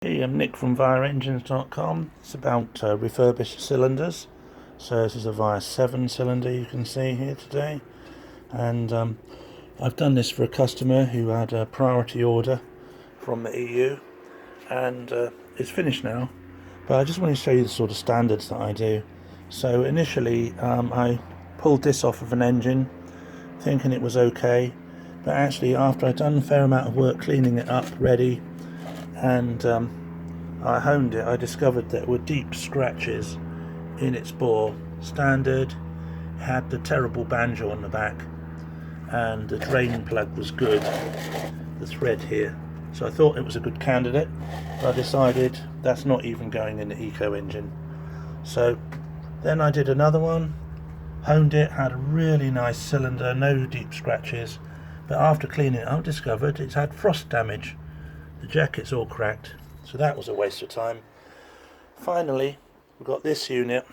Hey, I'm Nick from vireengines.com. It's about refurbished cylinders. So this is a Vire 7 cylinder you can see here today. And I've done this for a customer who had a priority order from the EU. And it's finished now. But I just want to show you the sort of standards that I do. So initially I pulled this off of an engine thinking it was okay. But actually after I'd done a fair amount of work cleaning it up ready, and I honed it, I discovered there were deep scratches in its bore. Standard, had the terrible banjo on the back, and the drain plug was good, the thread here. So I thought it was a good candidate, but I decided that's not even going in the eco engine. So then I did another one, honed it, had a really nice cylinder, no deep scratches, but after cleaning it up discovered it's had frost damage. The jacket's all cracked, so that was a waste of time. Finally, we've got this unit,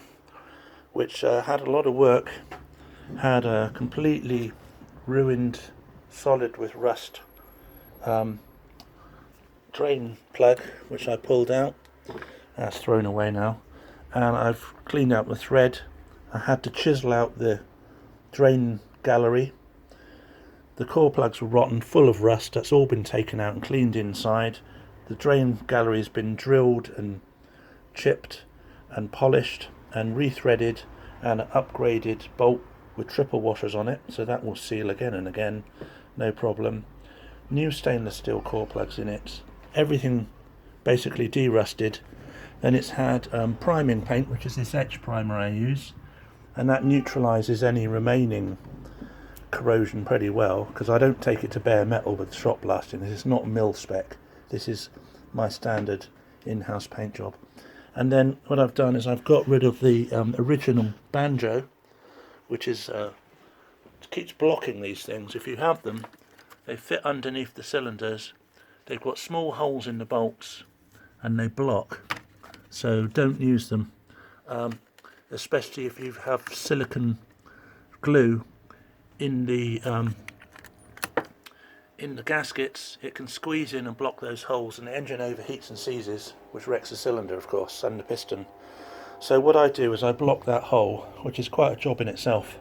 which had a lot of work, had a completely ruined, solid with rust drain plug, which I pulled out. That's thrown away now, and I've cleaned out the thread. I had to chisel out the drain gallery. The core plugs were rotten, full of rust. That's all been taken out and cleaned inside. The drain gallery has been drilled and chipped and polished and rethreaded, and an upgraded bolt with triple washers on it, so that will seal again and again, no problem. New stainless steel core plugs in it. Everything basically derusted. Then it's had priming paint, which is this etch primer I use, and that neutralises any remaining corrosion pretty well, because I don't take it to bare metal with shot blasting. This is not mil spec, this is my standard in-house paint job. And then what I've done is I've got rid of the original banjo, which is keeps blocking these things. If you have them, they fit underneath the cylinders, they've got small holes in the bolts and they block, so don't use them, especially if you have silicone glue in the gaskets. It can squeeze in and block those holes, and the engine overheats and seizes, which wrecks the cylinder of course and the piston. So what I do is I block that hole, which is quite a job in itself,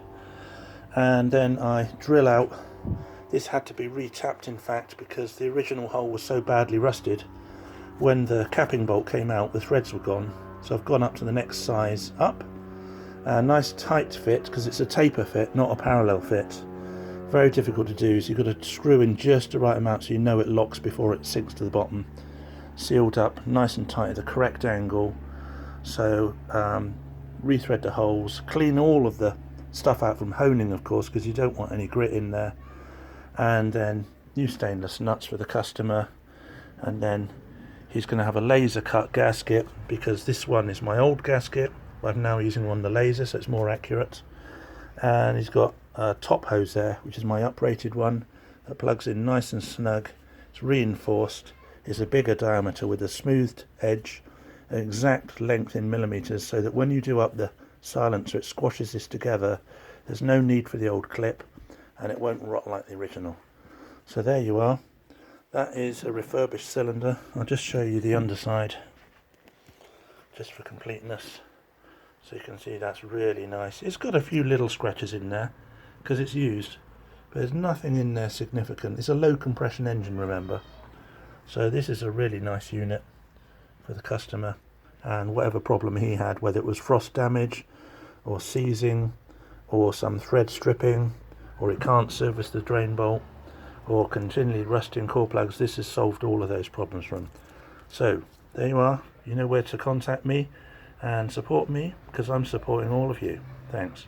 and then I drill out. This had to be retapped in fact, because the original hole was so badly rusted. When the capping bolt came out, the threads were gone, so I've gone up to the next size up. A nice tight fit, because it's a taper fit, not a parallel fit. Very difficult to do, so you've got to screw in just the right amount so you know it locks before it sinks to the bottom. Sealed up nice and tight at the correct angle. So rethread the holes, clean all of the stuff out from honing of course, because you don't want any grit in there. And then new stainless nuts for the customer, and then he's going to have a laser cut gasket, because this one is my old gasket. I'm now using one of the lasers, so it's more accurate. And he's got a top hose there, which is my uprated one, that plugs in nice and snug. It's reinforced, it's a bigger diameter with a smoothed edge, an exact length in millimeters, so that when you do up the silencer it squashes this together. There's no need for the old clip, and it won't rot like the original. So there you are. That is a refurbished cylinder. I'll just show you the underside, just for completeness. So you can see that's really nice. It's got a few little scratches in there because it's used, but there's nothing in there significant. It's a low compression engine, remember. So this is a really nice unit for the customer, and whatever problem he had, whether it was frost damage or seizing or some thread stripping, or it can't service the drain bolt, or continually rusting core plugs, this has solved all of those problems for him. So there you are. You know where to contact me and support me, because I'm supporting all of you. Thanks.